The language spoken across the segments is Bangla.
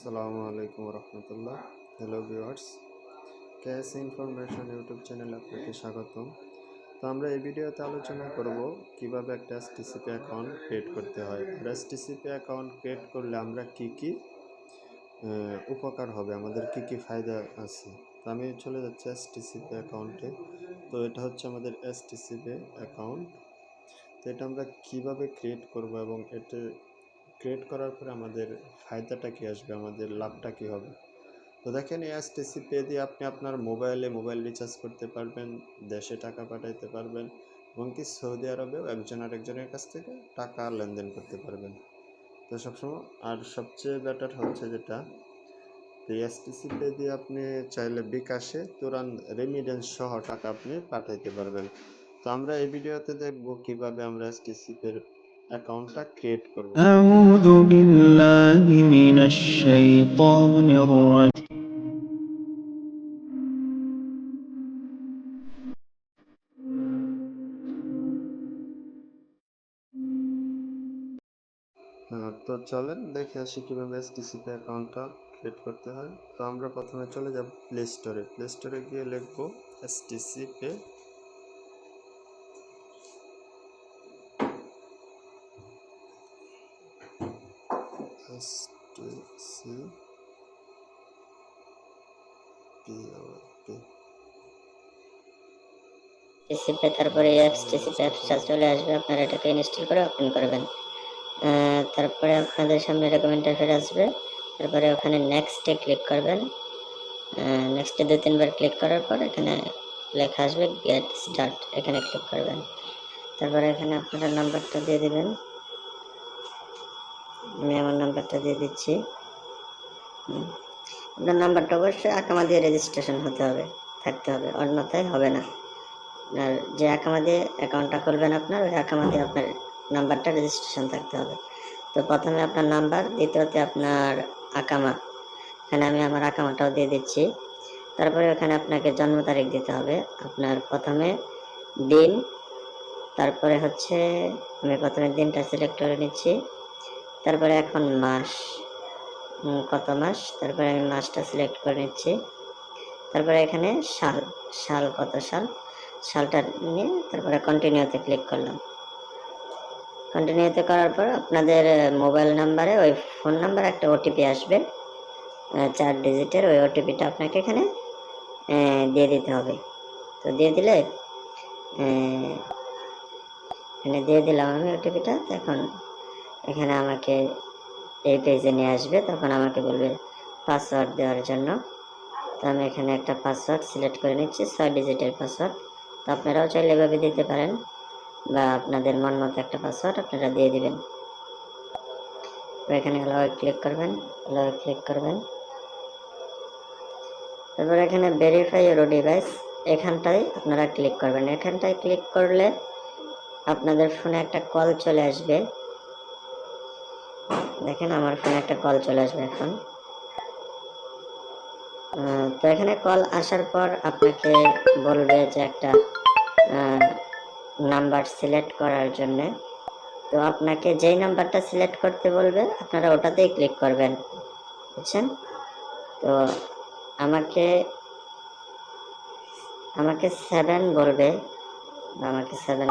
আসসালামু আলাইকুম রহমতুল্লাহ। Hello viewers, cash information YouTube চ্যানেলে আপনাকে স্বাগতম। তো আমরা এই ভিডিওতে আলোচনা করব কিভাবে একটা এসটিসিপি অ্যাকাউন্ট ক্রিয়েট করতে হয়। আর এসটিসিপি অ্যাকাউন্ট ক্রিয়েট করলে আমরা কি উপকার হবে, আমাদের কি ফায়দা আছে। তো আমি চলে যাচ্ছি এসটিসিপি অ্যাকাউন্টে। তো এটা হচ্ছে আমাদের এসটিসিপি অ্যাকাউন্ট। তো এটা আমরা কিভাবে ক্রিয়েট করব এবং এটা ক্রিয়েট করার পরে আমাদের ফায়দাটা কি আসবে, আমাদের লাভটা কি হবে। তো দেখেন, এই এসটিসি পে দিয়ে আপনি আপনার মোবাইল রিচার্জ করতে পারবেন, দেশে টাকা পাঠাইতে পারবেন, এবং কি সৌদি আরবেও একজন আরেকজনের কাছ থেকে টাকা লেনদেন করতে পারবেন। তো সবসময় আর সবচেয়ে বেটার হচ্ছে যেটা, এই এসটিসি পে দিয়ে আপনি চাইলে বিকাশে তুরান রেমিডেন্স সহ টাকা আপনি পাঠাইতে পারবেন। তো আমরা এই ভিডিওতে দেখব কিভাবে আমরা এসটিসি পে অ্যাকাউন্টটা ক্রিয়েট করব। أعوذ بالله من الشيطان الرجيم তো চলেন দেখে আসি কীভাবে এসটিসিপি অ্যাকাউন্টটা ক্রিয়েট করতে হয়। তো আমরা প্রথমে চলে যাব প্লে স্টোরে গিয়ে লিখব এসটিসিপি। টিসিপি তারপরে টিসিপি অ্যাপসটা চলে আসবে, আপনারা এটাকে ইনস্টল করে ওপেন করবেন। তারপরে আপনাদের সামনে এরকম ইন্টারফেস আসবে। তারপরে ওখানে নেক্সটে ক্লিক করবেন। নেক্সটে 2-3 বার ক্লিক করার পর এখানে লেখা আসবে গেট স্টার্ট, এখানে ক্লিক করবেন। তারপরে এখানে আপনারা নাম্বারটা দিয়ে দিবেন। আমি আমার নাম্বারটা দিয়ে দিচ্ছি। আপনার নাম্বারটা অবশ্যই আকামা দিয়ে রেজিস্ট্রেশন থাকতে হবে, অন্যথায় হবে না। আপনার যে আকামা দিয়ে অ্যাকাউন্টটা খুলবেন আপনার ওই আকামা দিয়ে আপনার নাম্বারটা রেজিস্ট্রেশন থাকতে হবে। তো প্রথমে আপনার নাম্বার, দ্বিতীয়তে আপনার আকামা। এখানে আমি আমার আকামাটাও দিয়ে দিচ্ছি। তারপরে ওখানে আপনাকে জন্ম তারিখ দিতে হবে। আপনার প্রথমে দিন, তারপরে হচ্ছে আমি প্রথমে দিনটা সিলেক্ট করে নিচ্ছি। তারপরে এখন মাস, কত মাস, তারপরে আমি মাসটা সিলেক্ট করে নিচ্ছি। তারপরে এখানে সাল কত সালটা নিয়ে তারপরে কন্টিনিউতে ক্লিক করলাম। কন্টিনিউতে করার পর আপনাদের মোবাইল নাম্বারে ওই ফোন নাম্বার একটা ওটিপি আসবে, 4 ডিজিটের। ওই ওটিপিটা আপনাকে এখানে দিয়ে দিতে হবে। তো দিয়ে দিলে এখানে দিয়ে দিলাম আমি ওটিপিটা। এখন এখানে আমাকে এই পেজে নিয়ে আসবে, তখন আমাকে বলবে পাসওয়ার্ড দেওয়ার জন্য। তো আমি এখানে একটা পাসওয়ার্ড সিলেক্ট করে নিচ্ছি, 6 ডিজিটের পাসওয়ার্ড। তো আপনারাও চাইলে এভাবে দিতে পারেন, বা আপনাদের মন মতো একটা পাসওয়ার্ড আপনারা দিয়ে দিবেন। এখানে অ্যালাউ ক্লিক করবেন। তারপর এখানে ভেরিফাই ইওর ডিভাইস, এখানটায় আপনারা ক্লিক করবেন। এখানটায় ক্লিক করলে আপনাদের ফোনে একটা কল চলে আসবে। দেখেন আমার ফোনে একটা কল চলে আসবে এখন। তো এখানে কল আসার পর আপনাকে বলবে যে একটা নাম্বার সিলেক্ট করার জন্য। তো আপনাকে যেই নাম্বারটা সিলেক্ট করতে বলবে আপনারা ওটাতেই ক্লিক করবেন, বুঝছেন? তো আমাকে 7 বলবে, আমাকে 7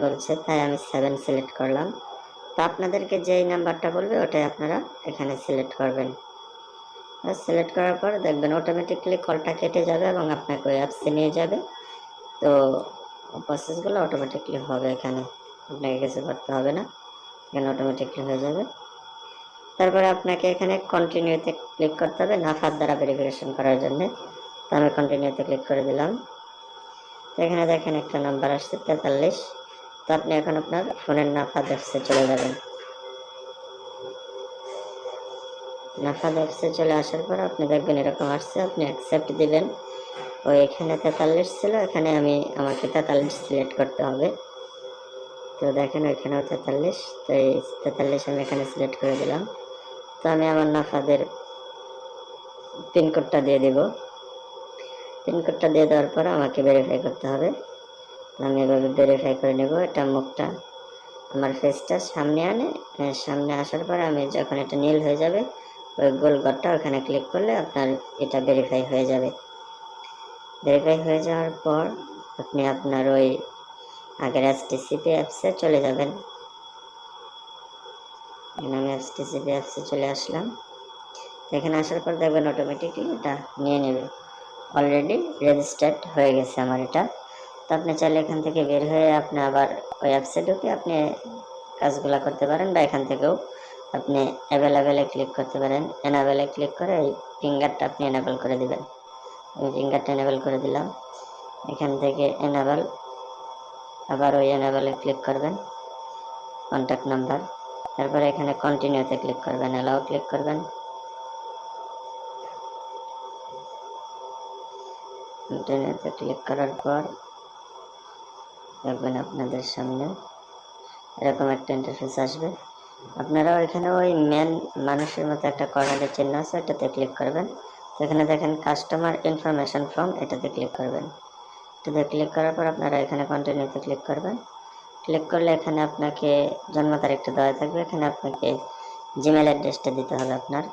বলছে, তাই আমি 7 সিলেক্ট করলাম। তো আপনাদেরকে যেই নাম্বারটা বলবে ওটাই আপনারা এখানে সিলেক্ট করবেন। সিলেক্ট করার পর দেখবেন অটোমেটিকলি কলটা কেটে যাবে এবং আপনাকে ওই অ্যাপসে নিয়ে যাবে। তো প্রসেসগুলো অটোমেটিকলি হবে, এখানে আপনাকে কিছু করতে হবে না, এখানে অটোমেটিকলি হয়ে যাবে। তারপরে আপনাকে এখানে কন্টিনিউতে ক্লিক করতে হবে নাফাদ দ্বারা ভেরিফিকেশন করার জন্য। তো আমি কন্টিনিউতে ক্লিক করে দিলাম। তো এখানে দেখেন একটা নাম্বার আসছে 43। তো আপনি এখন আপনার ফোনের নাফাদ অ্যাপসে চলে যাবেন। নাফাদ অ্যাপসে চলে আসার পর আপনি দেখবেন এরকম আসছে, আপনি অ্যাকসেপ্ট দিবেন। ওই এখানে 43 ছিল, এখানে আমাকে 43 সিলেক্ট করতে হবে। তো দেখেন ওইখানেও 43, তো এই 43 আমি এখানে সিলেক্ট করে দিলাম। তো আমি আমার নাফাদের পিনকোডটা দিয়ে দিব। পিনকোডটা দিয়ে দেওয়ার পর আমাকে ভেরিফাই করতে হবে। আমি এভাবে ভেরিফাই করে নেব। এটা মুখটা আমার ফেসটা সামনে আনে, সামনে আসার পরে আমি যখন এটা নীল হয়ে যাবে, ওই গোল ঘরটা ওখানে ক্লিক করলে আপনার এটা ভেরিফাই হয়ে যাবে। ভেরিফাই হয়ে যাওয়ার পর আপনি আপনার ওই আগের HTTP অ্যাপসে চলে যাবেন। এখানে আমি HTTP অ্যাপসে চলে আসলাম। এখানে আসার পর দেখবেন অটোমেটিকলি এটা নিয়ে নেবে। অলরেডি রেজিস্টার্ড হয়ে গেছে আমার এটা। তো আপনি চাইলে এখান থেকে বের হয়ে আপনি আবার ওই অ্যাপসে ঢুকে আপনি কাজগুলো করতে পারেন, বা এখান থেকেও আপনি অ্যাভেলেবেলে ক্লিক করতে পারেন। এনাবেলে ক্লিক করে এই ফিঙ্গারটা আপনি এনাবেল করে দিবেন। আমি ফিঙ্গারটা এনাবেল করে দিলাম। এখান থেকে এনাবেল, আবার ওই এনাবেলে ক্লিক করবেন, কন্ট্যাক্ট নাম্বার, তারপরে এখানে কন্টিনিউতে ক্লিক করবেন, অ্যালাও ক্লিক করবেন। কন্টিনিউতে ক্লিক করার পর দেখবেন আপনাদের সামনে এরকম একটা ইন্টারফেস আসবে। আপনারাও এখানে ওই মেন মানুষের মতো একটা কর্নারের চিহ্ন আছে, এটাতে ক্লিক করবেন। তো এখানে দেখেন কাস্টমার ইনফরমেশন ফর্ম, এটাতে ক্লিক করবেন। এটাতে ক্লিক করার পর আপনারা এখানে কন্টিনিউতে ক্লিক করবেন। ক্লিক করলে এখানে আপনাকে জন্ম তারিখটা দেওয়া থাকবে। এখানে আপনাকে জিমেল অ্যাড্রেসটা দিতে হবে। আপনার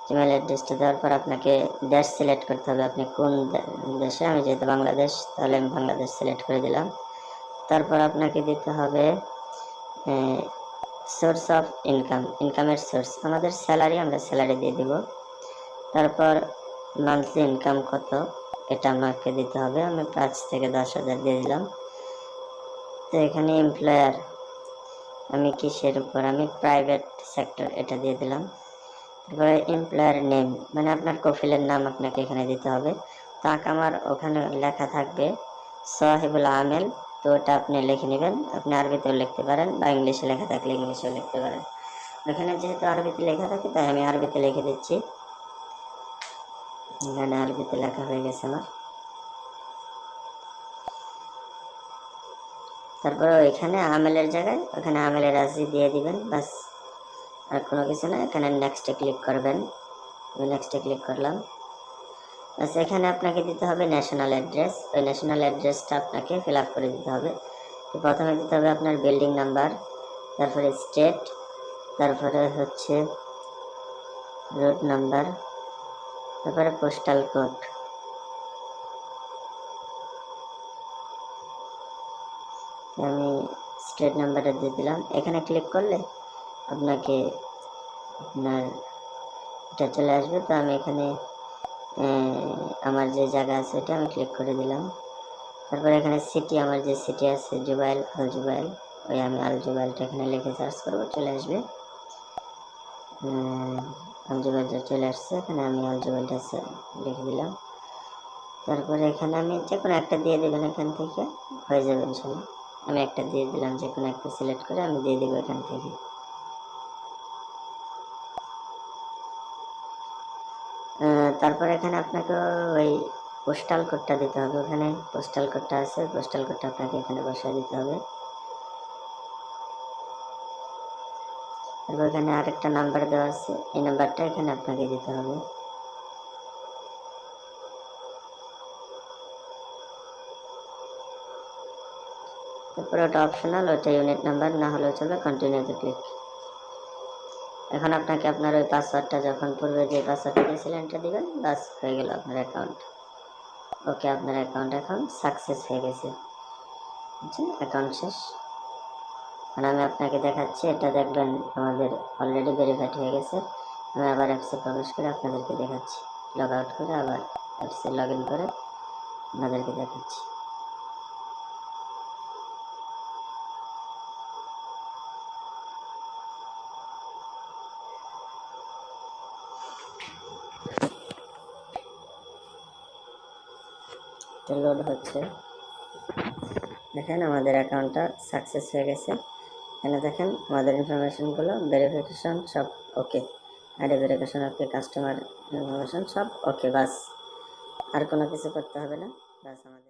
জিমেল অ্যাড্রেসটা দেওয়ার পর আপনাকে দেশ সিলেক্ট করতে হবে, আপনি কোন দেশে। আমি যেহেতু বাংলাদেশ, তাহলে আমি বাংলাদেশ সিলেক্ট করে দিলাম। তারপর আপনাকে দিতে হবে সোর্স অফ ইনকাম, ইনকামের সোর্স। আমাদের স্যালারি, আমরা স্যালারি দিয়ে দিব। তারপর মান্থলি ইনকাম কত, এটা আমাকে দিতে হবে। আমি 5 থেকে 10,000 দিয়ে দিলাম। তো এখানে এমপ্লয়ার, আমি কিসের উপর, আমি প্রাইভেট সেক্টর, এটা দিয়ে দিলাম। তারপরে এমপ্লয়ার নেম, মানে আপনার কফিলের নাম আপনাকে এখানে দিতে হবে। তো আমার ওখানে লেখা থাকবে সাহেবুল আমেল, তো ওটা আপনি লিখে নেবেন। আপনি আরবিতেও লিখতে পারেন, বা ইংলিশে লেখা থাকলে ইংলিশেও লিখতে পারেন। এখানে যেহেতু আরবিতে লেখা থাকে তাই আমি আরবিতে লিখে দিচ্ছি। এখানে আরবিতে লেখা হয়ে গেছে আমার। তারপরে এখানে আমেলের জায়গায় ওখানে আমেলের রাজি দিয়ে দিবেন, বাস, আর কোনো কিছু না। এখানে নেক্সটে ক্লিক করবেন। আমি নেক্সটে ক্লিক করলাম। বাস, এখানে আপনাকে দিতে হবে ন্যাশনাল অ্যাড্রেস। ওই ন্যাশনাল অ্যাড্রেসটা আপনাকে ফিল আপ করে দিতে হবে। তো প্রথমে দিতে হবে আপনার বিল্ডিং নাম্বার, তারপরে স্টেট, তারপরে হচ্ছে রোড নাম্বার, তারপরে পোস্টাল কোড। আমি স্টেট নাম্বারটা দিয়ে দিলাম। এখানে ক্লিক করলে আপনাকে আপনার এটা চলে আসবে। তো আমি এখানে আমার যে জায়গা আছে এটা আমি ক্লিক করে দিলাম। তারপরে এখানে সিটি, আমার যে সিটি আছে জুবাইল, আল জুবাইল, ওই আমি আল জুবাইলটা এখানে লিখে সার্চ করবো, চলে আসবে। আল জুবাইলটা চলে আসছে। এখানে আমি আল জুবাইলটা লিখে দিলাম। তারপরে এখানে আমি যে কোনো একটা দিয়ে দেবেন, এখান থেকে হয়ে যাবে ইনশাল্লাহ। আমি একটা দিয়ে দিলাম, যে কোনো একটা সিলেক্ট করে আমি দিয়ে দেবো এখান থেকে। তারপরে এখানে আপনাকে ওই পোস্টাল কোডটা দিতে হবে। ওখানে পোস্টাল কোডটা আছে, পোস্টাল কোডটা আপনাকে এখানে বসায় দিতে হবে। তারপর এখানে আরেকটা নাম্বার দেওয়া আছে, এই নাম্বারটা এখানে আপনাকে দিতে হবে। তারপরে ওটা অপশনাল, ওটা ইউনিট নাম্বার না হলেও চলবে, কন্টিনিউতে ক্লিক। এখন আপনাকে আপনার ওই পাসওয়ার্ডটা, যখন পূর্বে যে পাসওয়ার্ডটা দিয়েছিলেন এটা দিবেন, বাস হয়ে গেল আপনার অ্যাকাউন্ট। ওকে, আপনার অ্যাকাউন্ট এখন সাকসেস হয়ে গেছে। বুঝছেন, অ্যাকাউন্ট শেষ। এখন আমি আপনাকে দেখাচ্ছি, এটা দেখবেন আমাদের অলরেডি ভেরিফাইড হয়ে গেছে। আমি আবার অ্যাপসে প্রবেশ করে আপনাদেরকে দেখাচ্ছি, লগ আউট করে আবার অ্যাপসে লগ ইন করে আপনাদেরকে দেখাচ্ছি। লোড হচ্ছে, দেখেন আমাদের অ্যাকাউন্টটা সাকসেস হয়ে গেছে। এখানে দেখেন আমাদের ইনফরমেশনগুলো, ভেরিফিকেশন সব okay, ID verification okay, customer information সব ওকে। বাস, আর কোনো কিছু করতে হবে না। বাস আমাদের